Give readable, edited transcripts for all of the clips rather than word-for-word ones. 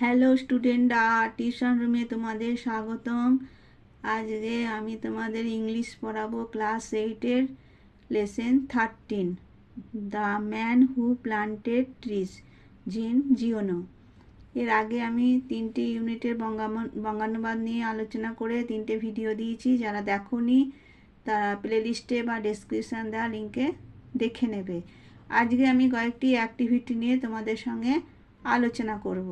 Hello স্টুডেন্টরা, tuition রুমে তোমাদের স্বাগতম। আজকে আমি তোমাদের ইংলিশ পড়াবো ক্লাস 8-এর lesson 13, the man who planted trees, Jean Giono. এর আগে আমি 3টে ইউনিটের বঙ্গানুবাদ নিয়ে আলোচনা করে 3টে ভিডিও দিয়েছি। যারা দেখোনি তারা প্লেলিস্টে বা ডেসক্রিপশান দেওয়া লিঙ্কে দেখে নেবে। আজকে আমি কয়েকটি অ্যাক্টিভিটি নিয়ে তোমাদের সঙ্গে আলোচনা করব।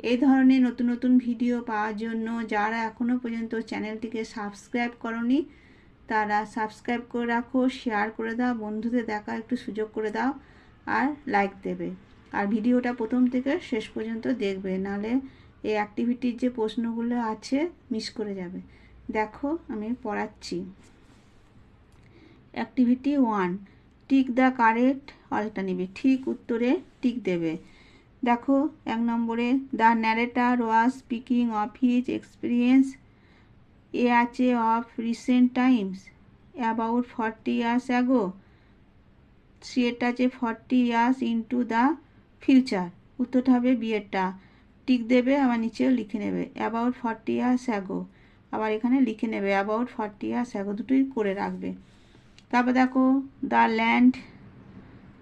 এই ধরনের নতুন নতুন ভিডিও পাওয়ার জন্য যারা এখনও পর্যন্ত চ্যানেলটিকে সাবস্ক্রাইব করনি তারা সাবস্ক্রাইব করে রাখো, শেয়ার করে দাও, বন্ধুদের দেখা একটু সুযোগ করে দাও, আর লাইক দেবে। আর ভিডিওটা প্রথম থেকে শেষ পর্যন্ত দেখবে, নাহলে এই অ্যাক্টিভিটির যে প্রশ্নগুলো আছে মিস করে যাবে। দেখো আমি পড়াচ্ছি। Activity 1, tick the correct alternative, ঠিক উত্তরে টিক দেবে। দেখো 1 নম্বরে, the narrator was speaking of his experience এ আছে of recent times about 40 years ago। সিএটা আছে 40 years ইন্টু দ্য ফিউচার। উত্তরটা হবে বিয়েরটা, টিক দেবে, আবার নিচেও লিখে নেবে অ্যাবাউট 40 years ago, আবার এখানে লিখে নেবে অ্যাবাউট 40 years ago, দুটোই করে রাখবে। তারপর দেখো, the land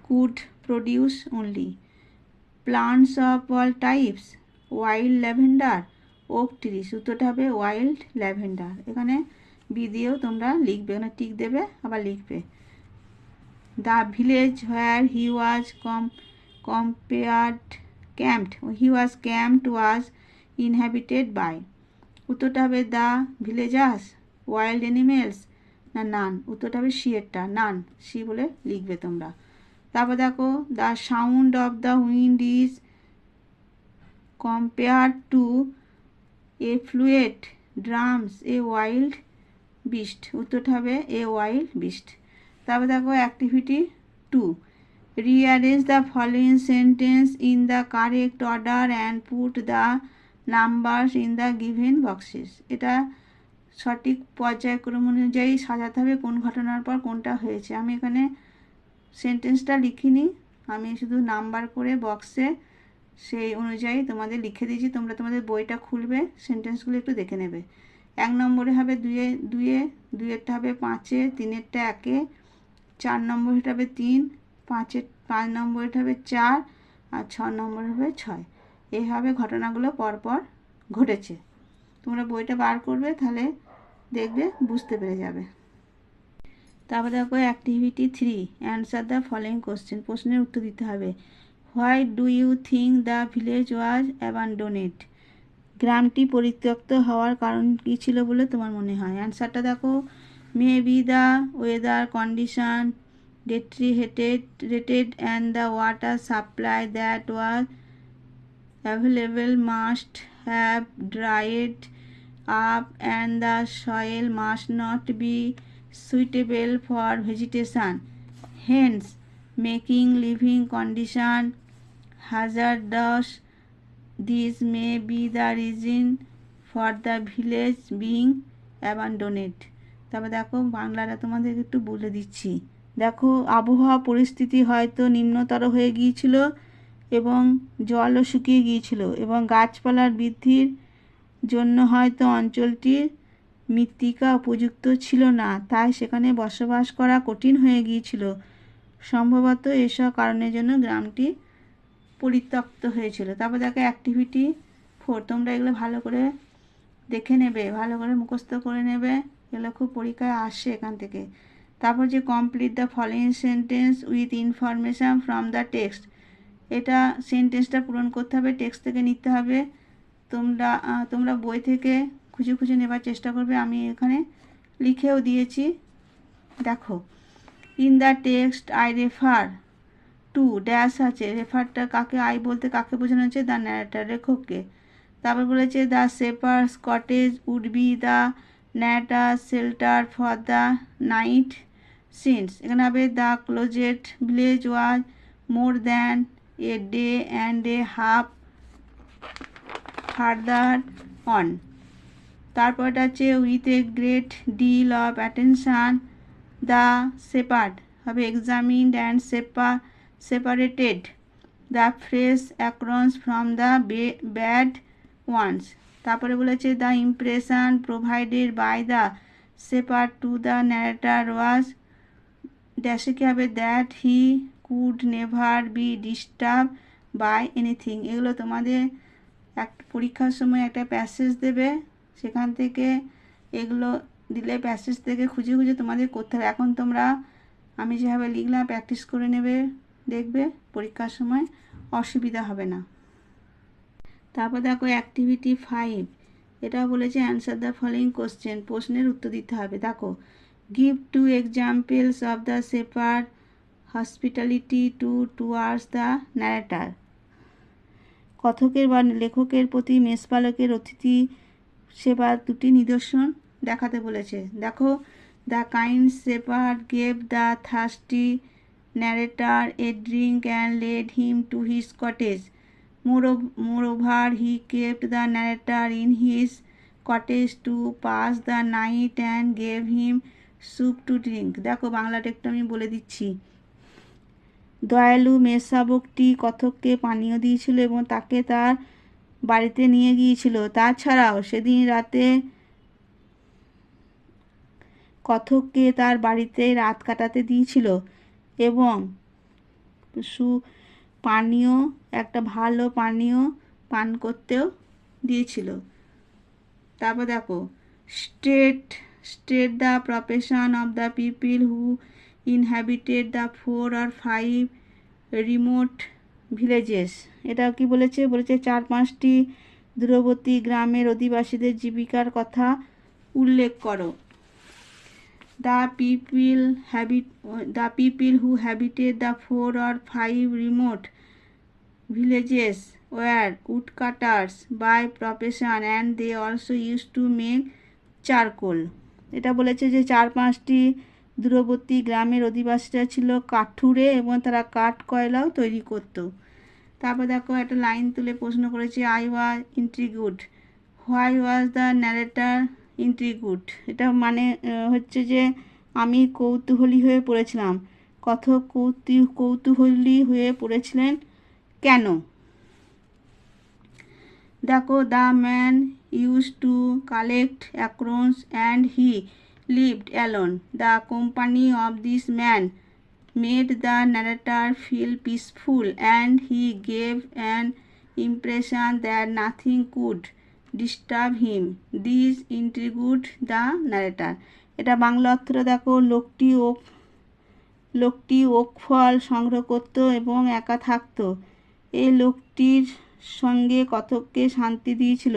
could produce only plants of all types wild lavender oak trees. উত্তরটা হবে ওয়াইল্ড ল্যাভেন্ডার। এখানে বি দিয়েও তোমরা লিখবে, এখানে টিক দেবে আবার লিখবে। The village where he was camped was inhabited by. উত্তরটা হবে দ্য ভিলেজার্স, ওয়াইল্ড অ্যানিমেলস, না নান। উত্তরটা হবে সি এরটা, নান, সি বলে লিখবে তোমরা। তারপর দেখো, the sound of the wind is compared to a flute drums a wild beast. উত্তরটা হবে এ ওয়াইল্ড বিস্ট। তারপর দেখো activity 2, rearrange the following sentence in the correct order and put the numbers in the given boxes. এটা সঠিক পর্যায়ক্রম অনুযায়ী সাজাতে হবে, কোন ঘটনার পর কোনটা হয়েছে। আমি এখানে সেন্টেন্সটা লিখিনি, আমি শুধু নাম্বার করে বক্সে সেই অনুযায়ী তোমাদের লিখে দিয়েছি। তোমরা তোমাদের বইটা খুলবে, সেন্টেন্সগুলো একটু দেখে নেবে। 1 নম্বরে হবে 2-এরটা হবে 5-এ, 3-এরটা 1-এ, 4 নম্বরেরটা হবে 3, 5 নম্বরেরটা হবে 4, আর 6 নম্বর হবে 6। এইভাবে ঘটনাগুলো পরপর ঘটেছে। তোমরা বইটা বার করবে, তাহলে দেখবে বুঝতে পেরে যাবে। তারপরে দেখো activity 3, answer the following question, প্রশ্নের উত্তর দিতে হবে। Why do you think the village was abandoned. গ্রামটি পরিত্যক্ত হওয়ার কারণ কী ছিল বলে তোমার মনে হয়? অ্যান্সারটা দেখো, may be the weather condition deteriorated and the water supply that was available must have dried up and the soil must not be suitable for vegetation, hence making living condition hazardous. This may be the reason for the village being abandoned. তবে দেখো বাংলাটা তোমাদের একটু বলে দিচ্ছি। দেখো, আবহাওয়া পরিস্থিতি হয়তো নিম্নতর হয়ে গিয়েছিল এবং জলও শুকিয়ে গিয়েছিল এবং গাছপালার বৃদ্ধির জন্য হয়তো অঞ্চলটির মৃত্তিকা উপযুক্ত ছিল না, তাই সেখানে বসবাস করা কঠিন হয়ে গিয়েছিল। সম্ভবত এসব কারণের জন্য গ্রামটি পরিত্যক্ত হয়েছিল। তারপর দেখো অ্যাক্টিভিটি 4, তোমরা এগুলো ভালো করে দেখে নেবে, ভালো করে মুখস্থ করে নেবে, এগুলো খুব পরীক্ষায় আসে এখান থেকে। তারপর যে complete the following sentence with information from the text, এটা সেন্টেন্সটা পূরণ করতে হবে, টেক্সট থেকে নিতে হবে। তোমরা বই থেকে খুঁজে খুঁজে নেবার চেষ্টা করবে, আমি এখানে লিখেও দিয়েছি। দেখো, in the text I refer to dash আছে, রেফারটা কাকে, আই বলতে কাকে বোঝানো হচ্ছে? দ্য ন্যারেটার, লেখককে। তারপর বলেছে the shepherd's cottage would be the narrator shelter for the night since. এখানে হবে the closest village was more than a day and a half further on. তারপরটা হচ্ছে with a great deal of attention the shepherd হবে examined and separated the fresh acorns from the bad ones. তারপরে বলেছে the impression provided by the shepherd to the narrator was ড্যাশে কী হবে that he could never be disturb by anything. এগুলো তোমাদের একটা পরীক্ষার সময় একটা প্যাসেজ দেবে, সেখান থেকে এগুলো দিলে প্যাসেজ থেকে খুঁজে খুঁজে তোমাদের করতে হবে। এখন তোমরা আমি যেভাবে লিখলাম প্র্যাকটিস করে নেবে, দেখবে পরীক্ষার সময় অসুবিধা হবে না। তারপর দেখো অ্যাক্টিভিটি 5, এটা বলেছে অ্যান্সার দ্য ফলোইং কোশ্চেন, প্রশ্নের উত্তর দিতে হবে। দেখো give 2 examples of the shepherd hospitality towards the narrator. কথকের বা লেখকের প্রতি মেষপালকের অতিথি সেবার দুটি নিদর্শন দেখাতে বলেছে। দেখো the kind shepherd gave the thirsty narrator a drink and led him to his cottage. Moreover, he kept the narrator in his cottage to pass the night and gave him soup to drink. দেখো বাংলাটা একটু আমি বলে দিচ্ছি। দয়ালু মেষশাবকটি কথককে পানীয় দিয়েছিল এবং তাকে তার বাড়িতে নিয়ে গিয়েছিল। তাছাড়াও সেদিন রাতে কথককে তার বাড়িতে রাত কাটাতে দিয়েছিল এবং পানীয় একটা ভালো পানীয় পান করতেও দিয়েছিল। তারপর দেখো state the profession of the people who inhabited the 4 or 5 remote villages. এটা কি বলেছে, বলেছে 4-5টি দূরবর্তী গ্রামের অধিবাসীদের জীবিকার কথা উল্লেখ করো। The people who habited the 4 or 5 remote villages were woodcutters by profession and they also used to make charcoal. এটা বলেছে যে 4-5টি দূরবর্তী গ্রামের অধিবাসীরা ছিল কাঠুরে এবং তারা কাঠ কয়লাও তৈরি করত। তারপর দেখো একটা লাইন তুলে প্রশ্ন করেছে I was intrigued, why was the narrator intrigued. এটা মানে হচ্ছে যে আমি কৌতূহলী হয়ে পড়েছিলাম। কথক কৌতূহলী হয়ে পড়েছিলেন কেন? দেখো the man use to collect acorns and he lived alone. The company of this man made the narrator feel peaceful and he gave an impression that nothing could disturb him. This intrigued the narrator. এটা বাংলা অর্থটা দেখো লোকটি okay ফল সংগ্রহ করত এবং একা থাকত। এই লোকটির সঙ্গে কথককে শান্তি দিয়েছিল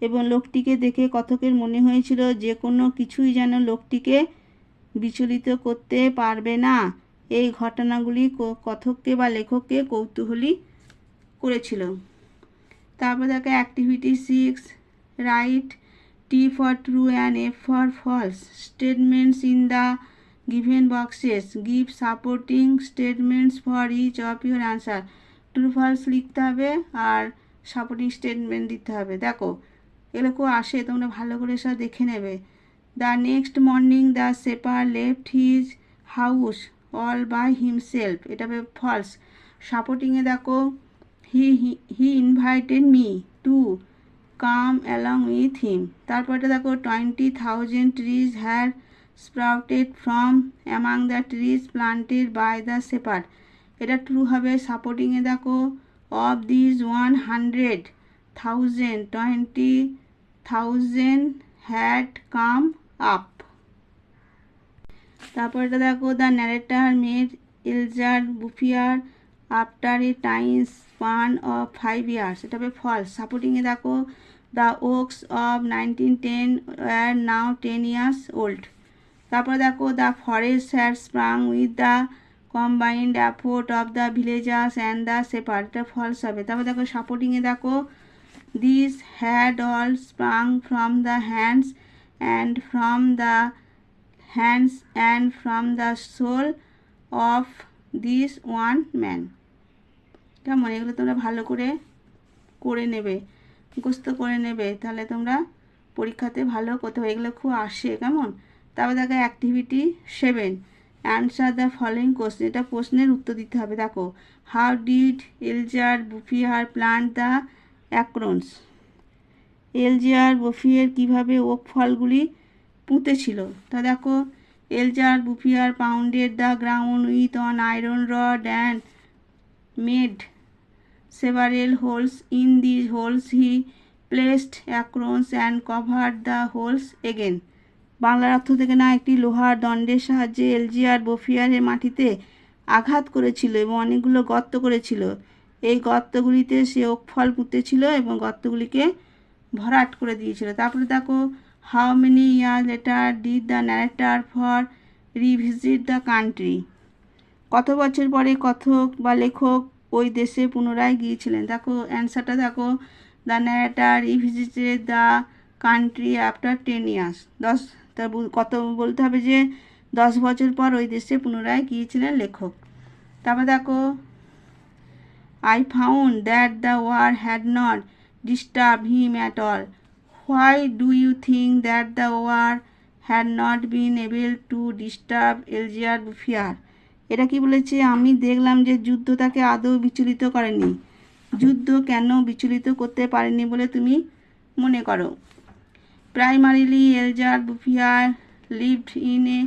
এবং লোকটিকে দেখে কথকের মনে হয়েছিল যে কোনো কিছুই যেন লোকটিকে বিচলিত করতে পারবে না। এই ঘটনাগুলি কথককে বা লেখককে কৌতূহলী করেছিল। তারপর দেখো activity 6, right T for true and F for false statements in the given boxes. Give supporting statements for each of your answer. True false লিখতে হবে আর সাপোর্টিং স্টেটমেন্ট দিতে হবে। দেখো এগুলো খুব আসে, তোমরা ভালো করে সব দেখে নেবে। The next morning the shepherd left his house all by himself. এটা হবে ফলস। সাপোর্টিংয়ে দেখো he invited me to come along with him. তারপরটা দেখো 20,000 trees had sprouted from among the trees planted by the shepherd. এটা true হবে। সাপোর্টিংয়ে দেখো of this 100,000 20,000 had come up. তারপর এটা দেখো the narrator made Elzeard Bouffier after a time span of 5 years। এটা হবে ফলস। সাপোর্টিংয়ে দেখো the oaks of 1910 war now 10 years old। তারপর দেখো the forest had sprung with the combined effort of the villagers and the shepherd. এটা false হবে। তারপর দেখো সাপোর্টিংয়ে দেখো this had all sprung from the hands and from the soul of this one man. কেমন? এগুলো তোমরা ভালো করে নেবে, মুখস্থ করে নেবে, তাহলে তোমরা পরীক্ষাতে ভালো করতে হবে। এগুলো খুব আসে। কেমন? তারপর দেখো activity 7, answer the following question, এটা প্রশ্নের উত্তর দিতে হবে। দেখো, how did Elzeard Bouffier plant the acorns, Elzeard Bouffier কীভাবে ওক ফলগুলি পুঁতেছিল। তা দেখো, Elzeard Bouffier pounded the ground with an iron rod and made several holes. In these holes he placed acorns and covered the holes again. বাংলার অর্থ থেকে না, একটি লোহার দণ্ডের সাহায্যে এলজিয়ার বফিয়ারের মাটিতে আঘাত করেছিল এবং অনেকগুলো গর্ত করেছিল। এই গর্তগুলিতে সে ওক ফল পুঁতেছিল এবং গর্তগুলিকে ভরাট করে দিয়েছিল। তারপরে দেখো, how many year letter did the narrator for revisit the country, কত বছর পরে কথক বা লেখক ওই দেশে পুনরায় গিয়েছিলেন। দেখো অ্যান্সারটা দেখো, the narrator revisited the country after 10 years। কত বলতে হবে যে 10 বছর পর ওই দেশে পুনরায় গিয়েছিলেন লেখক। তারপর দেখো, I found that the war had not disturb him at all, why do you think that the war had not been able to disturb Elzeard Bouffier. এটা কি বলেছে, আমি দেখলাম যে যুদ্ধ তাকে আদৌ বিচলিত করেনি। যুদ্ধ কেন বিচলিত করতে পারেনি বলে তুমি মনে করো? Primarily Elzeard Bouffier lived in a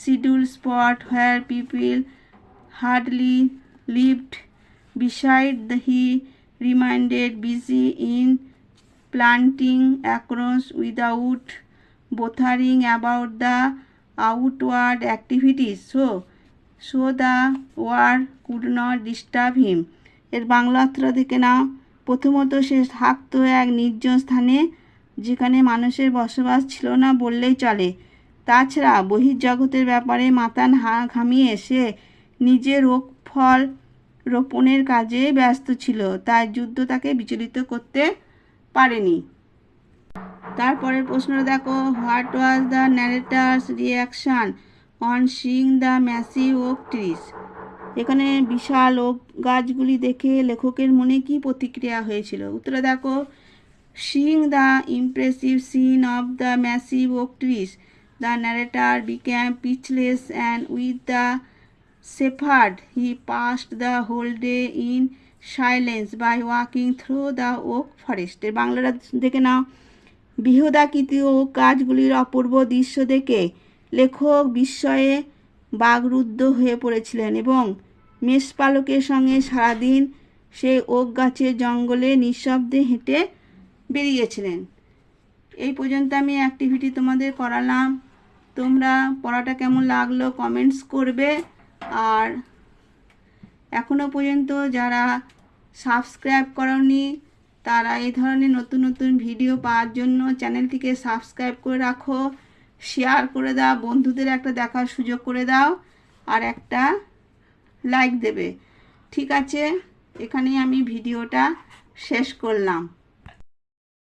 schedule spot where people hardly lived beside he reminded busy in planting acorns without bothering about the outward activities, so the war could not disturb him. এর বাংলা অর্থটা থেকে নাও, প্রথমত সে থাকতো এক নির্জন স্থানে যেখানে মানুষের বসবাস ছিল না বললেই চলে। তাছাড়া বহির্জগতের ব্যাপারে মাথা ঘামিয়ে সে নিজের ওক ফল রোপণের কাজে ব্যস্ত ছিল, তাই যুদ্ধ তাকে বিচলিত করতে পারেনি। তারপরের প্রশ্নটা দেখো, what was the narrator's reaction on seeing the massive oak trees, এখানে বিশাল ওক গাছগুলি দেখে লেখকের মনে কি প্রতিক্রিয়া হয়েছিল। উত্তরে দেখো, seeing the impressive scene of the massive oak trees the narrator became speechless and with the shepherd he passed the whole day in silence by walking through the oak forest. এর বাংলাটা দেখে নাও, বৃহদাকৃতি ওক গাছগুলির অপূর্ব দৃশ্য দেখে লেখক বিস্ময়ে বাগরুদ্ধ হয়ে পড়েছিলেন এবং মেষপালকের সঙ্গে সারাদিন সেই ওক গাছের জঙ্গলে নিঃশব্দে হেঁটে বেরিয়েছিলেন। এই পর্যন্ত আমি অ্যাক্টিভিটি তোমাদের করালাম। তোমরা পড়াটা কেমন লাগলো কমেন্টস করবে। আর এখনও পর্যন্ত যারা সাবস্ক্রাইব করোনি তারা এই ধরনের নতুন নতুন ভিডিও পাওয়ার জন্য চ্যানেলটিকে সাবস্ক্রাইব করে রাখো, শেয়ার করে দাও, বন্ধুদের একটা দেখার সুযোগ করে দাও, আর একটা লাইক দেবে। ঠিক আছে, এখানেই আমি ভিডিওটা শেষ করলাম।